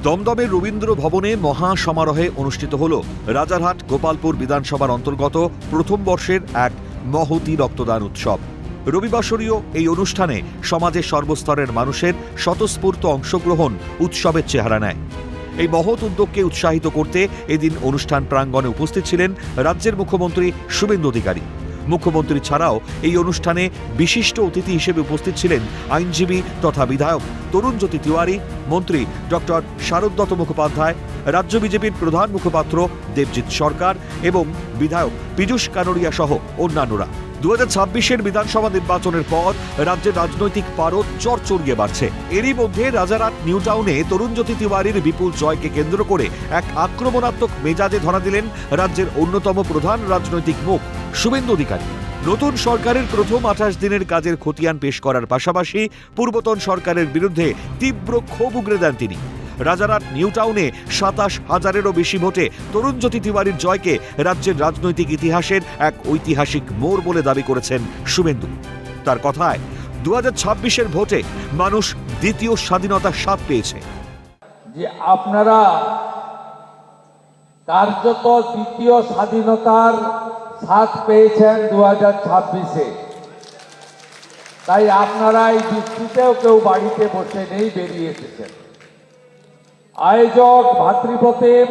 দমদমের রবীন্দ্র ভবনে মহা সমারোহে অনুষ্ঠিত হল রাজারহাট গোপালপুর বিধানসভার অন্তর্গত প্রথম বর্ষের এক মহতী রক্তদান উৎসব। রবিবাসরীয় এই অনুষ্ঠানে সমাজের সর্বস্তরের মানুষের স্বতঃস্ফূর্ত অংশগ্রহণ উৎসবের চেহারা নেয়। এই মহৎ উদ্যোগকে উৎসাহিত করতে এদিন অনুষ্ঠান প্রাঙ্গণে উপস্থিত ছিলেন রাজ্যের মুখ্যমন্ত্রী শুভেন্দু অধিকারী। মুখ্যমন্ত্রী ছাড়াও এই অনুষ্ঠানে বিশিষ্ট অতিথি হিসেবে উপস্থিত ছিলেন আইনজীবী তথা বিধায়ক তরুণজ্যোতি তিওয়ারি, মন্ত্রী ডক্টর শারদ দত্ত মুখোপাধ্যায়, রাজ্য বিজেপির প্রধান মুখপাত্র দেবজিৎ সরকার এবং বিধায়ক পীযূষ কানোরিয়া সহ অন্যান্যরা। 2026-এর বিধানসভা নির্বাচনের পর রাজ্যের রাজনৈতিক পারদ চড়চড়িয়ে বাড়ছে। এরই মধ্যে রাজারহাট নিউ টাউনে তরুণজ্যোতি তিওয়ারির বিপুল জয়কে কেন্দ্র করে এক আক্রমণাত্মক মেজাজে ধরা দিলেন রাজ্যের অন্যতম প্রধান রাজনৈতিক মুখ শুভেন্দু অধিকারী। নতুন সরকারের প্রথম 28 দিনের কাজের খতিয়ান পেশ করার পাশাপাশি পূর্বতন সরকারের বিরুদ্ধে তীব্র ক্ষোভ উগরে দেন তিনি। রাজারহাট নিউ টাউনে 27,000-এরও বেশি ভোটে তরুণজ্যোতি তিওয়ারির জয়কে রাজ্যের রাজনৈতিক ইতিহাসের এক ঐতিহাসিক মোড় বলে দাবি করেছেন শুভেন্দু। তার কথায় 2026-এর ভোটে মানুষ দ্বিতীয় স্বাধীনতার স্বাদ পেয়েছে। যে আপনারা কার্যত দ্বিতীয় স্বাধীনতার স্বাদ পেয়েছেন 2026-এ, তাই আপনারা এই বৃষ্টিতেও কেউ বাড়িতে বসে নেই, বেরিয়ে এসেছেন। আয়োজক ভাতৃপ্রতিম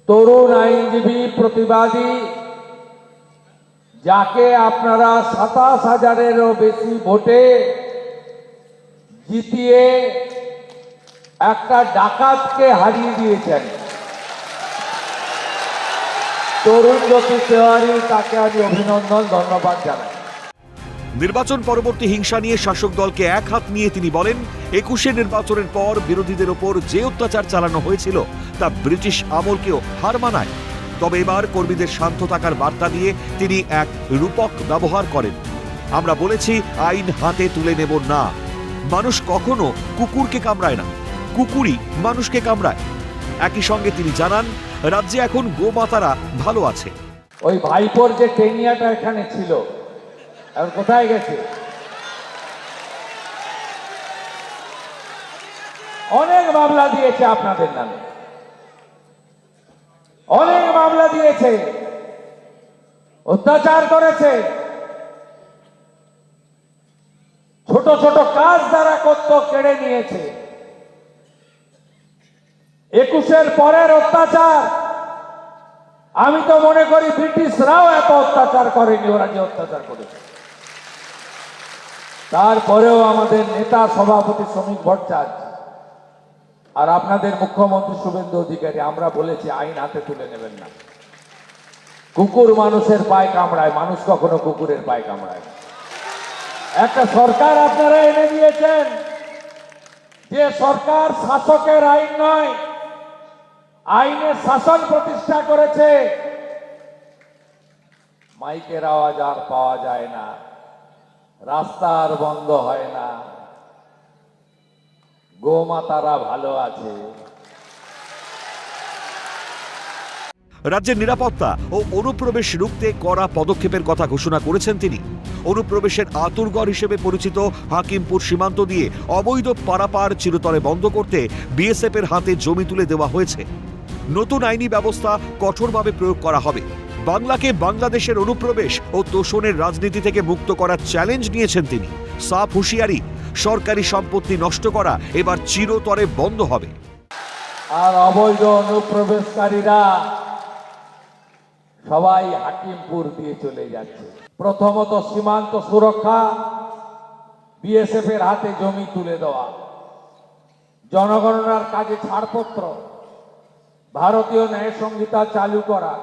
তরুণ আইনজীবী প্রতিবাদী, যাকে আপনারা 27,000-এরও বেশি ভোটে জিতিয়ে একটা ডাকাতকে হারিয়ে দিয়েছেন, তরুণজ্যোতি তিওয়ারি, তাকে আমি অভিনন্দন, ধন্যবাদ জানাই। নির্বাচন পরবর্তী হিংসা নিয়ে শাসক দলকে এক হাত নিয়ে তিনি বলেন, 21-এর নির্বাচনের পর বিরোধীদের ওপর যে অত্যাচার চালানো হয়েছিল তা ব্রিটিশ আমলকেও হার মানায়। তবে এবার কর্মীদের শান্ত থাকার বার্তা দিয়ে তিনি এক রূপক ব্যবহার করেন। আমরা বলেছি আইন হাতে তুলে নেব না। মানুষ কখনো কুকুরকে কামড়ায় না, কুকুরই মানুষকে কামড়ায়। একই সঙ্গে তিনি জানান, রাজ্যে এখন গোমাতারা ভালো আছে। ওই ভাইপোর যে টেনিয়াটা এখানে ছিল, এখন কোথায় গেছে? অনেক মামলা দিয়েছে আপনাদের নামে, অনেক মামলা দিয়েছে, অত্যাচার করেছে, ছোট ছোট কাজ দ্বারা করত কেড়ে নিয়েছে। 21-এর পরের অত্যাচার আমি তো মনে করি ব্রিটিশরাও এত অত্যাচার করেনি, ওরা যে অত্যাচার করেছে। তারপরেও আমাদের নেতা সভাপতি শ্রমিক ভট্টাচার্য আর আপনাদের মুখ্যমন্ত্রী শুভেন্দু অধিকারী, আমরা বলেছি আইন হাতে তুলে নেবেন না। কুকুর মানুষের পায়ে কামড়ায়, মানুষ কখনো কুকুরের পায়ে কামড়ায় না। একটা সরকার আপনারা এনে দিয়েছেন, যে সরকার শাসকের আইন নয়, আইনের শাসন প্রতিষ্ঠা করেছে। মাইকের আওয়াজ আর পাওয়া যায় না, রাস্তা আর বন্ধ হয় না, গোমাতারা ভালো আছে। রাজ্যের নিরাপত্তা ও অনুপ্রবেশ রুখতে কড়া পদক্ষেপের কথা ঘোষণা করেছেন তিনি। অনুপ্রবেশের আতুরঘর হিসেবে পরিচিত হাকিমপুর সীমান্ত দিয়ে অবৈধ পারাপার চিরতরে বন্ধ করতে বিএসএফের হাতে জমি তুলে দেওয়া হয়েছে। নতুন আইনি ব্যবস্থা কঠোরভাবে প্রয়োগ করা হবে। বাংলাকে বাংলাদেশের অনুপ্রবেশ ও তোষণের রাজনীতি থেকে মুক্ত করার চ্যালেঞ্জ নিয়েছেন তিনি। সাফ হুঁশিয়ারি, সরকারি সম্পত্তি নষ্ট করা এবার চিরতরে বন্ধ হবে। আর অবৈধ অনুপ্রবেশকারীরা সবাই হাকিমপুর দিয়ে চলে যাচ্ছে। প্রথমত সীমান্ত সুরক্ষা, বিএসএফ এর হাতে জমি তুলে দেওয়া, জনগণনার কাজে ছাড়পত্র, ভারতীয় ন্যায় সংহিতা চালু করা,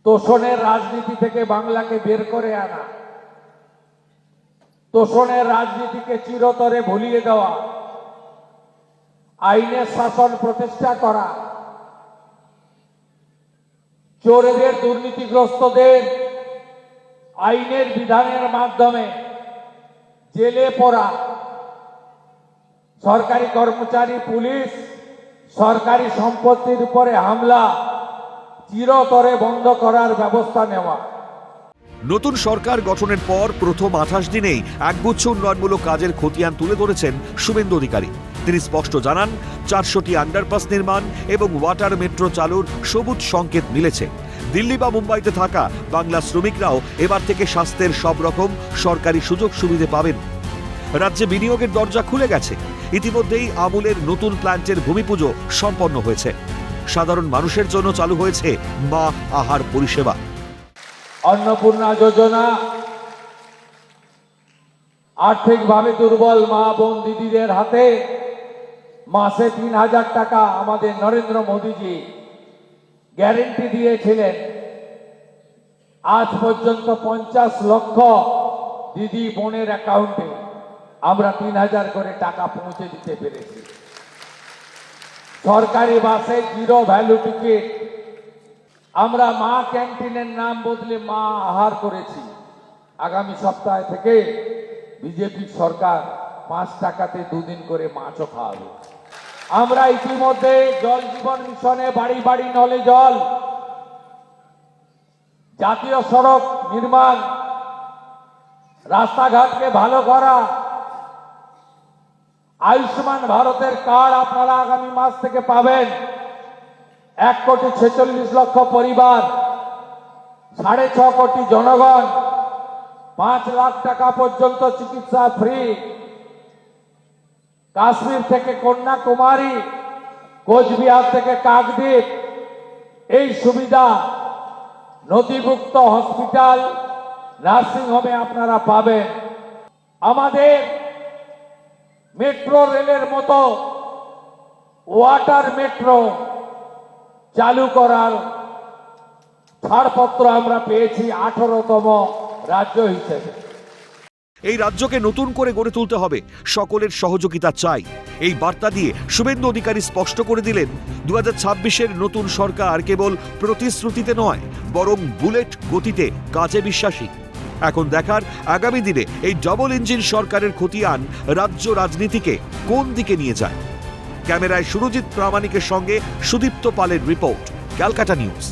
তোষণের রাজনীতি থেকে বাংলাকে বের করে আনা, তোষণের রাজনীতিকে চিরতরে ভুলিয়ে দেওয়া, আইনের শাসন প্রতিষ্ঠা করা, চোরেদের, দুর্নীতিগ্রস্তদের আইনের বিধানের মাধ্যমে জেলে পড়া, সরকারি কর্মচারী, পুলিশ, সরকারি সম্পত্তির উপরে হামলা চিরতরে বন্ধ করার ব্যবস্থা নেওয়া। নতুন সরকার গঠনের পর প্রথম 28 দিনেই একগুচ্ছ উন্নয়নমূলক কাজের খতিয়ান তুলে ধরেছেন শুভেন্দু অধিকারী। তিনি স্পষ্ট জানান, 400টি আন্ডারপাস নির্মাণ এবং ওয়াটার মেট্রো চালুর সবুজ সংকেত মিলেছে। দিল্লি বা মুম্বাইতে থাকা বাংলা শ্রমিকরাও এবার থেকে স্বাস্থ্যের সব রকম সরকারি সুযোগ সুবিধে পাবেন। রাজ্যে বিনিয়োগের দরজা খুলে গেছে। ইতিমধ্যেই আমুলের নতুন প্ল্যান্টের ভূমিপুজো সম্পন্ন হয়েছে। সাধারণ মানুষের জন্য চালু হয়েছে মা আহার পরিষেবা। অন্নপূর্ণা যোজনা আর্থিকভাবে দুর্বল মা বোন দিদিদের হাতে মাসে 3000 টাকা আমাদের নরেন্দ্র মোদীজি গ্যারেন্টি দিয়েছিলেন। আজ পর্যন্ত 50 লক্ষ দিদি বোনের অ্যাকাউন্টে আমরা 3000 করে টাকা পৌঁছে দিতে পেরেছি। সরকারি বাসে 0 ভ্যালু টিকিট, আমরা মা ক্যান্টিনের নাম বদলে মা আহার করেছি। আগামী সপ্তাহ থেকে বিজেপি সরকার 5 টাকাতে 2 দিন করে মাছও খাওয়াবে। আমরা ইতিমধ্যে জল জীবন মিশনে বাড়ি বাড়ি নলে জল, জাতীয় সড়ক নির্মাণ, রাস্তাঘাটকে ভালো করা, আয়ুষ্মান ভারতের কার্ড আপনারা আগামী মাস থেকে পাবেন। 1,46,00,000 পরিবার, 6.5 কোটি জনগণ, 5 লাখ টাকা পর্যন্ত চিকিৎসা ফ্রি। কাশ্মীর থেকে কন্যাকুমারী, কোচবিহার থেকে কাকদ্বীপ, এই সুবিধা নথিভুক্ত হসপিটাল, নার্সিং হোমে আপনারা পাবেন। আমাদের মেট্রো রেলের মতো ওয়াটার মেট্রো চালু করার ছাড়পত্র আমরা পেয়েছি 18তম রাজ্য হিসেবে। এই রাজ্যকে নতুন করে গড়ে তুলতে হবে, সকলের সহযোগিতা চাই। এই বার্তা দিয়ে শুভেন্দু অধিকারী স্পষ্ট করে দিলেন, 2026-এর নতুন সরকার কেবল প্রতিশ্রুতিতে নয়, বরং বুলেট গতিতে কাজে বিশ্বাসী। এখন দেখার আগামী দিনে এই ডবল ইঞ্জিন সরকারের খতিয়ান রাজ্য রাজনীতিকে কোন দিকে নিয়ে যায়। ক্যামেরায় সুরজিৎ প্রামাণিকের সঙ্গে সুদীপ্ত পালের রিপোর্ট, ক্যালকাটা নিউজ।